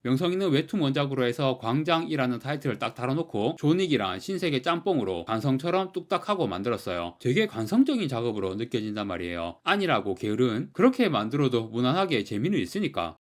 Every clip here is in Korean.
명성 있는 웹툰 원작으로 해서 광장이라는 타이틀을 딱 달아놓고 존윅이란 신세계 짬뽕으로 관성처럼 뚝딱하고 만들었어요. 되게 관성적인 작업으로 느껴진단 말이에요. 아니라고 게으른 그렇게 만들어도 무난하게 재미는 있으니까.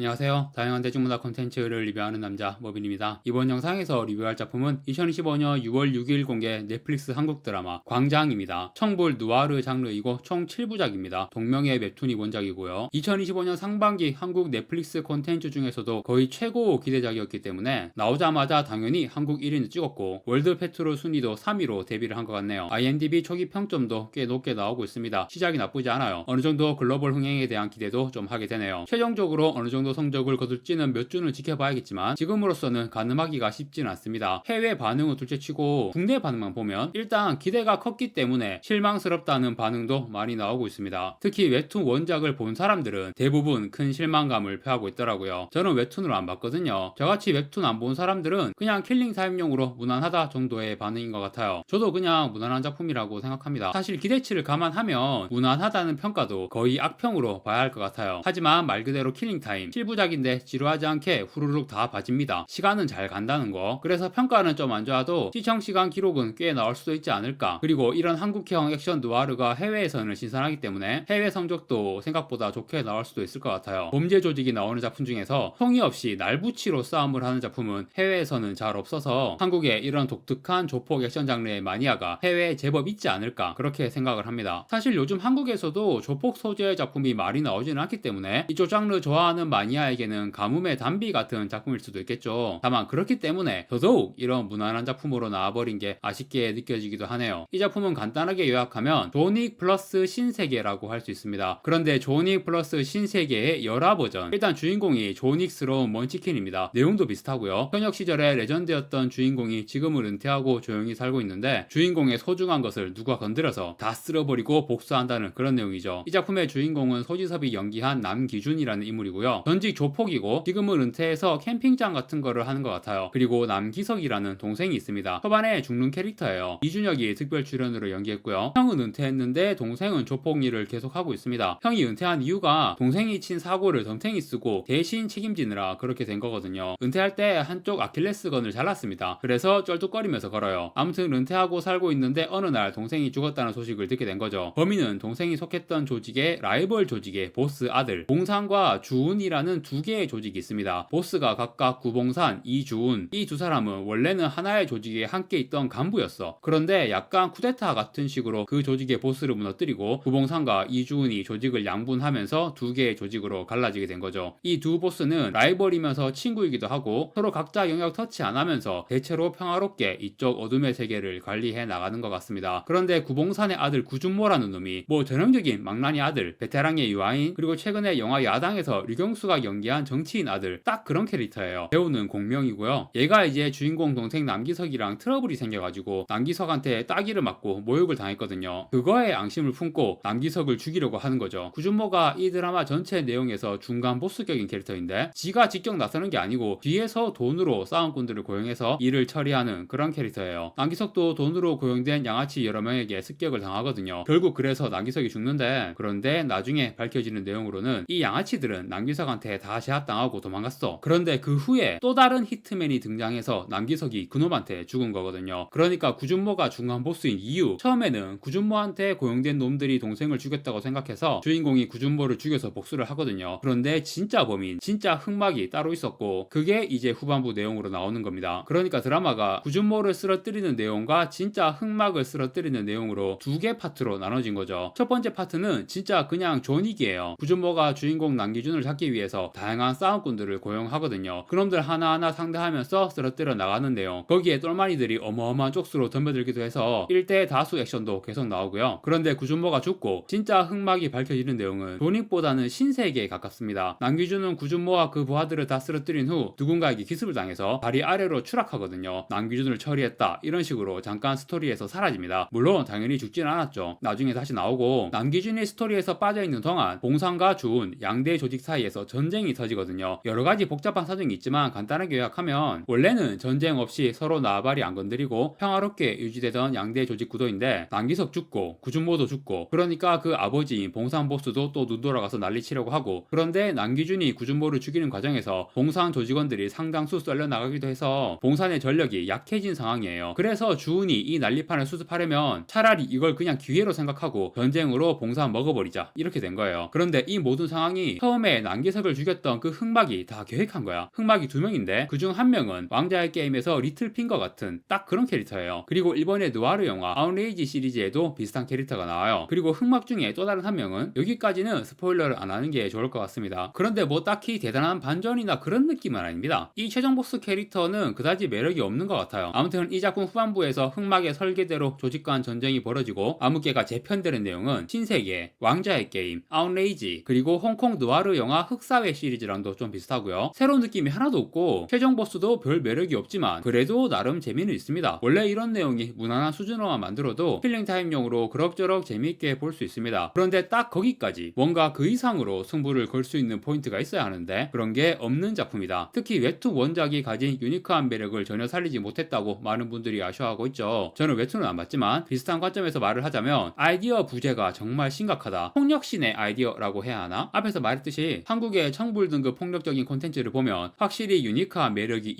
안녕하세요. 다양한 대중문화 콘텐츠를 리뷰하는 남자 모빈입니다. 이번 영상에서 리뷰할 작품은 2025년 6월 6일 공개 넷플릭스 한국 드라마 광장입니다. 청불 누아르 장르이고 총 7부작입니다. 동명의 웹툰이 원작이고요. 2025년 상반기 한국 넷플릭스 콘텐츠 중에서도 거의 최고 기대작이었기 때문에 나오자마자 당연히 한국 1위는 찍었고 월드 페트롤 순위도 3위로 데뷔를 한 것 같네요. IMDb 초기 평점도 꽤 높게 나오고 있습니다. 시작이 나쁘지 않아요. 어느 정도 글로벌 흥행에 대한 기대도 좀 하게 되네요. 최종적으로 어느 정도 성적을 거둘지는 몇 주는 지켜봐야겠지만 지금으로서는 가늠하기가 쉽지는 않습니다. 해외 반응은 둘째치고 국내 반응만 보면 일단 기대가 컸기 때문에 실망스럽다는 반응도 많이 나오고 있습니다. 특히 웹툰 원작을 본 사람들은 대부분 큰 실망감을 표하고 있더라고요. 저는 웹툰으로 안 봤거든요. 저같이 웹툰 안 본 사람들은 그냥 킬링 타임용으로 무난하다 정도의 반응인 것 같아요. 저도 그냥 무난한 작품이라고 생각합니다. 사실 기대치를 감안하면 무난하다는 평가도 거의 악평으로 봐야 할 것 같아요. 하지만 말 그대로 킬링 타임 7부작인데 지루하지 않게 후루룩 다 봐집니다. 시간은 잘 간다는 거. 그래서 평가는 좀 안 좋아도 시청시간 기록은 꽤 나올 수도 있지 않을까. 그리고 이런 한국형 액션 누아르가 해외에서는 신선하기 때문에 해외 성적도 생각보다 좋게 나올 수도 있을 것 같아요. 범죄 조직이 나오는 작품 중에서 성의 없이 날붙이로 싸움을 하는 작품은 해외에서는 잘 없어서 한국의 이런 독특한 조폭 액션 장르의 마니아가 해외에 제법 있지 않을까 그렇게 생각을 합니다. 사실 요즘 한국에서도 조폭 소재의 작품이 많이 나오지는 않기 때문에 이쪽 장르 좋아하는 마니아에게는 가뭄의 단비 같은 작품일 수도 있겠죠. 다만 그렇기 때문에 더더욱 이런 무난한 작품으로 나와버린 게 아쉽게 느껴지기도 하네요. 이 작품은 간단하게 요약하면 존윅 플러스 신세계라고 할 수 있습니다. 그런데 존윅 플러스 신세계의 열화 버전. 일단 주인공이 존윅스러운 먼치킨입니다. 내용도 비슷하고요. 현역 시절에 레전드였던 주인공이 지금은 은퇴하고 조용히 살고 있는데 주인공의 소중한 것을 누가 건드려서 다 쓸어버리고 복수한다는 그런 내용이죠. 이 작품의 주인공은 소지섭이 연기한 남기준이라는 인물이고요. 전직 조폭이고 지금은 은퇴해서 캠핑장 같은 거를 하는 것 같아요. 그리고 남기석이라는 동생이 있습니다. 초반에 죽는 캐릭터예요. 이준혁이 특별 출연으로 연기했고요. 형은 은퇴했는데 동생은 조폭 일을 계속하고 있습니다. 형이 은퇴한 이유가 동생이 친 사고를 덤탱이 쓰고 대신 책임지느라 그렇게 된 거거든요. 은퇴할 때 한쪽 아킬레스건을 잘랐습니다. 그래서 쩔뚝거리면서 걸어요. 아무튼 은퇴하고 살고 있는데 어느 날 동생이 죽었다는 소식을 듣게 된 거죠. 범인은 동생이 속했던 조직의 라이벌 조직의 보스 아들 봉산과 주운이라는 두 개의 조직이 있습니다. 보스가 각각 구봉산, 이주운 이 두 사람은 원래는 하나의 조직에 함께 있던 간부였어. 그런데 약간 쿠데타 같은 식으로 그 조직의 보스를 무너뜨리고 구봉산과 이주운이 조직을 양분하면서 두 개의 조직으로 갈라지게 된 거죠. 이 두 보스는 라이벌이면서 친구이기도 하고 서로 각자 영역 터치 안 하면서 대체로 평화롭게 이쪽 어둠의 세계를 관리해 나가는 것 같습니다. 그런데 구봉산의 아들 구준모라는 놈이 뭐 전형적인 망나니 아들, 베테랑의 유아인, 그리고 최근에 영화 야당에서 류경수가 연기한 정치인 아들 딱 그런 캐릭터예요. 배우는 공명이고요. 얘가 이제 주인공 동생 남기석이랑 트러블이 생겨가지고 남기석한테 따기를 맞고 모욕을 당했거든요. 그거에 앙심을 품고 남기석을 죽이려고 하는 거죠. 구준모가 이 드라마 전체 내용에서 중간 보스격인 캐릭터인데 지가 직접 나서는 게 아니고 뒤에서 돈으로 싸움꾼들을 고용해서 일을 처리하는 그런 캐릭터예요. 남기석도 돈으로 고용된 양아치 여러 명에게 습격을 당하거든요. 결국 그래서 남기석이 죽는데 그런데 나중에 밝혀지는 내용으로는 이 양아치들은 남기석한테 다 제압당하고 도망갔어. 그런데 그 후에 또 다른 히트맨이 등장해서 남기석이 그놈한테 죽은 거거든요. 그러니까 구준모가 중간 보스인 이유, 처음에는 구준모한테 고용된 놈들이 동생을 죽였다고 생각해서 주인공이 구준모를 죽여서 복수를 하거든요. 그런데 진짜 범인, 진짜 흑막이 따로 있었고 그게 이제 후반부 내용으로 나오는 겁니다. 그러니까 드라마가 구준모를 쓰러뜨리는 내용과 진짜 흑막을 쓰러뜨리는 내용으로 두 개 파트로 나눠진 거죠. 첫 번째 파트는 진짜 그냥 존윅이에요. 구준모가 주인공 남기준을 잡기 위해서 다양한 싸움꾼들을 고용하거든요. 그놈들 하나하나 상대하면서 쓰러뜨려 나가는 내용. 거기에 똘마니들이 어마어마한 쪽수로 덤벼들기도 해서 1대 다수 액션도 계속 나오고요. 그런데 구준모가 죽고 진짜 흑막이 밝혀지는 내용은 존윅보다는 신세계에 가깝습니다. 남기준은 구준모와 그 부하들을 다 쓰러뜨린 후 누군가에게 기습을 당해서 다리 아래로 추락하거든요. 남기준을 처리했다 이런 식으로 잠깐 스토리에서 사라집니다. 물론 당연히 죽지는 않았죠. 나중에 다시 나오고 남기준의 스토리에서 빠져있는 동안 봉산과 주운 양대 조직 사이에서 전쟁이 터지거든요. 여러가지 복잡한 사정이 있지만 간단하게 요약하면 원래는 전쟁 없이 서로 나발이 안 건드리고 평화롭게 유지되던 양대 조직 구도인데 남기석 죽고 구준모도 죽고 그러니까 그 아버지인 봉산보스도 또 눈 돌아가서 난리 치려고 하고 그런데 남기준이 구준모를 죽이는 과정에서 봉산 조직원들이 상당수 썰려 나가기도 해서 봉산의 전력이 약해진 상황이에요. 그래서 주운이 이 난리판을 수습하려면 차라리 이걸 그냥 기회로 생각하고 전쟁으로 봉산 먹어버리자 이렇게 된 거예요. 그런데 이 모든 상황이 처음에 남기석을 죽였던 그 흑막이 다 계획한 거야. 흑막이 두 명인데 그중 한 명은 왕자의 게임에서 리틀 핑거 같은 딱 그런 캐릭터예요. 그리고 일본의 느와르 영화 아웃레이지 시리즈에도 비슷한 캐릭터가 나와요. 그리고 흑막 중에 또 다른 한 명은 여기까지는 스포일러를 안 하는 게 좋을 것 같습니다. 그런데 뭐 딱히 대단한 반전이나 그런 느낌은 아닙니다. 이 최종 보스 캐릭터는 그다지 매력이 없는 것 같아요. 아무튼 이 작품 후반부에서 흑막의 설계대로 조직 간 전쟁이 벌어지고 암흑계가 재편되는 내용은 신세계, 왕자의 게임, 아웃레이지 그리고 홍콩 느와르 영화 흑사회 시리즈랑도 좀 비슷하고요. 새로운 느낌이 하나도 없고 최종 보스도 별 매력이 없지만 그래도 나름 재미는 있습니다. 원래 이런 내용이 무난한 수준으로만 만들어도 킬링타임용으로 그럭저럭 재미있게 볼 수 있습니다. 그런데 딱 거기까지 뭔가 그 이상으로 승부를 걸 수 있는 포인트가 있어야 하는데 그런 게 없는 작품이다. 특히 웹툰 원작이 가진 유니크한 매력을 전혀 살리지 못했다고 많은 분들이 아쉬워하고 있죠. 저는 웹툰은 안 봤지만 비슷한 관점에서 말을 하자면 아이디어 부재가 정말 심각하다. 폭력신의 아이디어라고 해야 하나? 앞에서 말했듯이 한국의 청불 등급 폭력적인 콘텐츠를 보면 확실히 유니크한 매력이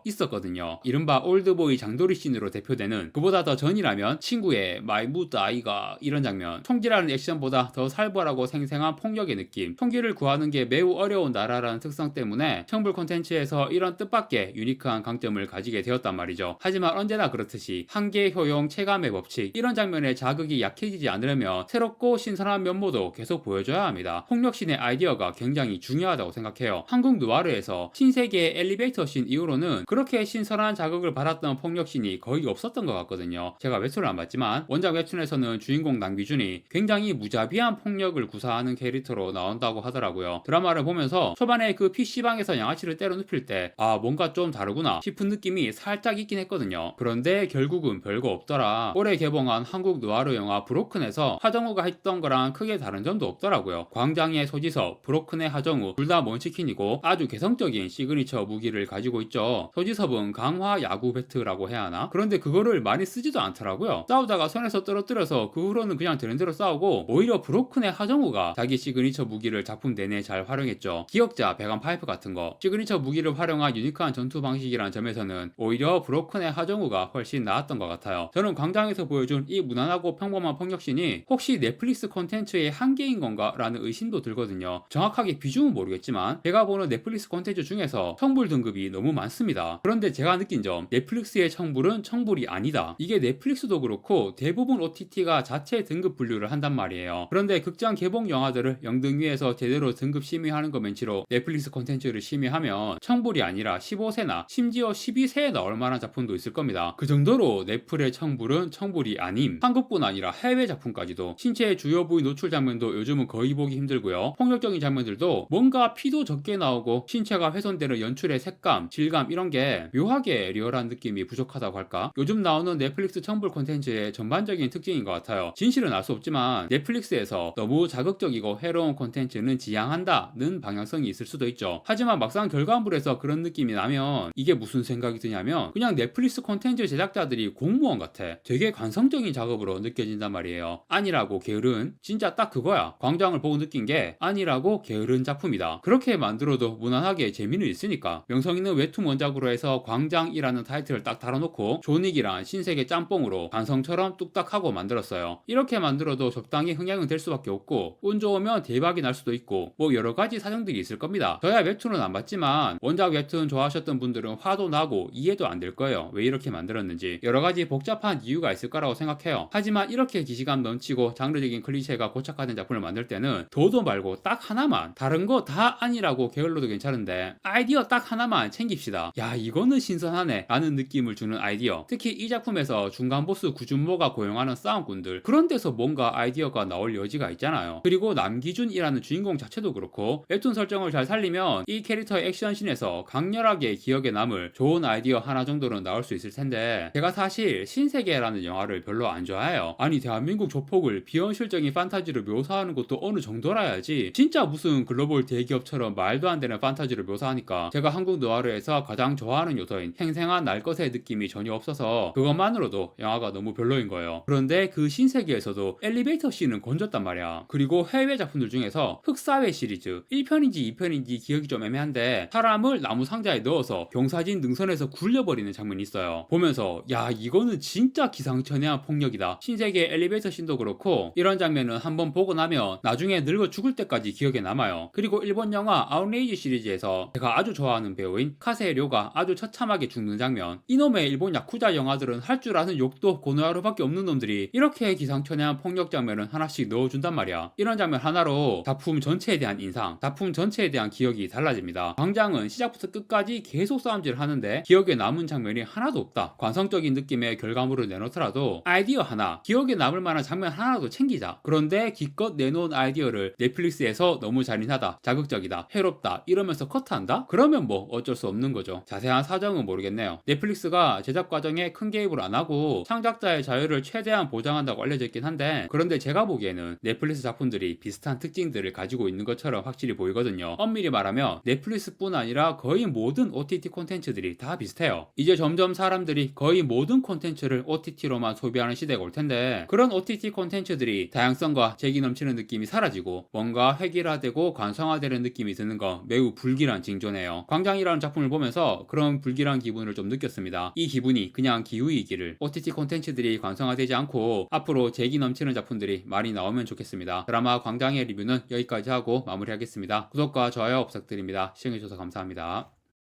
있었거든요. 이른바 올드보이 장도리 씬으로 대표되는 그보다 더 전이라면 친구의 마이 무드 아이가 이런 장면, 총질하는 액션보다 더 살벌하고 생생한 폭력의 느낌, 총기를 구하는 게 매우 어려운 나라라는 특성 때문에 청불 콘텐츠에서 이런 뜻밖의 유니크한 강점을 가지게 되었단 말이죠. 하지만 언제나 그렇듯이 한계 효용 체감의 법칙 이런 장면에 자극이 약해지지 않으려면 새롭고 신선한 면모도 계속 보여줘야 합니다. 폭력신의 아이디어가 굉장히 중요하다고 생각해요. 한국 느와르에서 신세계의 엘리베이터 씬 이후로는 그렇게 신선한 자극을 받았던 폭력신이 거의 없었던 것 같거든요. 제가 웹툰을 안 봤지만 원작 웹툰에서는 주인공 남기준이 굉장히 무자비한 폭력을 구사하는 캐릭터로 나온다고 하더라고요. 드라마를 보면서 초반에 그 PC방에서 양아치를 때려 눕힐 때 뭔가 좀 다르구나 싶은 느낌이 살짝 있긴 했거든요. 그런데 결국은 별거 없더라. 올해 개봉한 한국 느와르 영화 브로큰에서 하정우가 했던 거랑 크게 다른 점도 없더라고요. 광장의 소지섭, 브로큰의 하정우 둘 다 먼치킨이고 아주 개성적인 시그니처 무기를 가지고 있죠. 소지섭은 강화 야구 배트라고 해야 하나? 그런데 그거를 많이 쓰지도 않더라고요. 싸우다가 손에서 떨어뜨려서 그 후로는 그냥 되는 대로 싸우고 오히려 브로큰의 하정우가 자기 시그니처 무기를 작품 내내 잘 활용했죠. 기억자, 배관 파이프 같은 거 시그니처 무기를 활용한 유니크한 전투 방식이라는 점에서는 오히려 브로큰의 하정우가 훨씬 나았던 것 같아요. 저는 광장에서 보여준 이 무난하고 평범한 폭력신이 혹시 넷플릭스 콘텐츠의 한계인 건가 라는 의심도 들거든요. 정확하게 비중은 모르겠지만 제가 보는 넷플릭스 콘텐츠 중에서 청불 등급이 너무 많습니다. 그런데 제가 느낀 점 넷플릭스의 청불은 청불이 아니다. 이게 넷플릭스도 그렇고 대부분 OTT가 자체 등급 분류를 한단 말이에요. 그런데 극장 개봉 영화들을 영등위에서 제대로 등급 심의하는 거 멘치로 넷플릭스 콘텐츠를 심의하면 청불이 아니라 15세나 심지어 12세에 나올 만한 작품도 있을 겁니다. 그 정도로 넷플의 청불은 청불이 아님. 한국뿐 아니라 해외 작품까지도 신체의 주요 부위 노출 장면도 요즘은 거의 보기 힘들고요. 폭력적인 장면들도 뭔가 피도 적게 나오고 신체가 훼손되는 연출의 색감, 질감 이런 게 묘하게 리얼한 느낌이 부족하다고 할까? 요즘 나오는 넷플릭스 청불 콘텐츠의 전반적인 특징인 것 같아요. 진실은 알 수 없지만 넷플릭스에서 너무 자극적이고 해로운 콘텐츠는 지양한다는 방향성이 있을 수도 있죠. 하지만 막상 결과물에서 그런 느낌이 나면 이게 무슨 생각이 드냐면 그냥 넷플릭스 콘텐츠 제작자들이 공무원 같아. 되게 관성적인 작업으로 느껴진단 말이에요. 아니라고 게으른 진짜 딱 그거야. 광장을 보고 느낀 게 아니라고 게으른 작품이다. 그렇게 만들어도 무난하게 재미는 있으니까. 명성 있는 웹툰 원작으로 해서 광장이라는 타이틀을 딱 달아놓고 존윅이란 신세계 짬뽕으로 관성처럼 뚝딱하고 만들었어요. 이렇게 만들어도 적당히 흥행은 될 수밖에 없고 운 좋으면 대박이 날 수도 있고 뭐 여러가지 사정들이 있을 겁니다. 저야 웹툰은 안 봤지만 원작 웹툰 좋아하셨던 분들은 화도 나고 이해도 안 될 거예요. 왜 이렇게 만들었는지 여러가지 복잡한 이유가 있을 거라고 생각해요. 하지만 이렇게 기시감 넘치고 장르적인 클리셰가 고착화된 작품을 만들 때는 도도 말고 딱 하나만 다른 거 다 아니라고 게을러도 괜찮은데 아이디어 딱 하나만 챙깁시다. 야 이거는 신선하네 라는 느낌을 주는 아이디어. 특히 이 작품에서 중간 보스 구준모가 고용하는 싸움꾼들 그런 데서 뭔가 아이디어가 나올 여지가 있잖아요. 그리고 남기준이라는 주인공 자체도 그렇고 웹툰 설정을 잘 살리면 이 캐릭터의 액션씬에서 강렬하게 기억에 남을 좋은 아이디어 하나 정도는 나올 수 있을 텐데 제가 사실 신세계라는 영화를 별로 안 좋아해요. 아니 대한민국 조폭을 비현실적인 판타지로 묘사하는 것도 어느 정도라야지 진짜 무슨 글로벌 글로벌 대기업처럼 말도 안 되는 판타지를 묘사하니까 제가 한국 느와르에서 가장 좋아하는 요소인 생생한 날 것의 느낌이 전혀 없어서 그것만으로도 영화가 너무 별로인 거예요. 그런데 그 신세계에서도 엘리베이터 씬은 건졌단 말이야. 그리고 해외 작품들 중에서 흑사회 시리즈 1편인지 2편인지 기억이 좀 애매한데 사람을 나무 상자에 넣어서 경사진 능선에서 굴려버리는 장면이 있어요. 보면서 야 이거는 진짜 기상천외한 폭력이다. 신세계 엘리베이터 씬도 그렇고 이런 장면은 한번 보고 나면 나중에 늙어 죽을 때까지 기억에 남아요. 그리고 일본 영화 아웃레이지 시리즈에서 제가 아주 좋아하는 배우인 카세료가 아주 처참하게 죽는 장면. 이놈의 일본 야쿠자 영화들은 할 줄 아는 욕도 고노하루밖에 없는 놈들이 이렇게 기상천외한 폭력 장면을 하나씩 넣어준단 말이야. 이런 장면 하나로 작품 전체에 대한 인상, 작품 전체에 대한 기억이 달라집니다. 광장은 시작부터 끝까지 계속 싸움질을 하는데 기억에 남은 장면이 하나도 없다. 관성적인 느낌의 결과물을 내놓더라도 아이디어 하나, 기억에 남을 만한 장면 하나도 챙기자. 그런데 기껏 내놓은 아이디어를 넷플릭스에서 너무 잔인하다, 자극적이다, 해롭다 이러면서 커트한다? 그러면 뭐 어쩔 수 없는 거죠. 자세한 사정은 모르겠네요. 넷플릭스가 제작 과정에 큰 개입을 안 하고 창작자의 자유를 최대한 보장한다고 알려져 있긴 한데 그런데 제가 보기에는 넷플릭스 작품들이 비슷한 특징들을 가지고 있는 것처럼 확실히 보이거든요. 엄밀히 말하면 넷플릭스뿐 아니라 거의 모든 OTT 콘텐츠들이 다 비슷해요. 이제 점점 사람들이 거의 모든 콘텐츠를 OTT로만 소비하는 시대가 올 텐데 그런 OTT 콘텐츠들이 다양성과 재기 넘치는 느낌이 사라지고 뭔가 획일화되고 관성화되는 느낌이 드는 거 매우 불길한 징조네요. 광장이라는 작품을 보면서 그런 불길한 기분을 좀 느꼈습니다. 이 기분이 그냥 기우이기를 OTT 콘텐츠들이 관성화되지 않고 앞으로 재기 넘치는 작품들이 많이 나오면 좋겠습니다. 드라마 광장의 리뷰는 여기까지 하고 마무리하겠습니다. 구독과 좋아요 부탁드립니다. 시청해주셔서 감사합니다.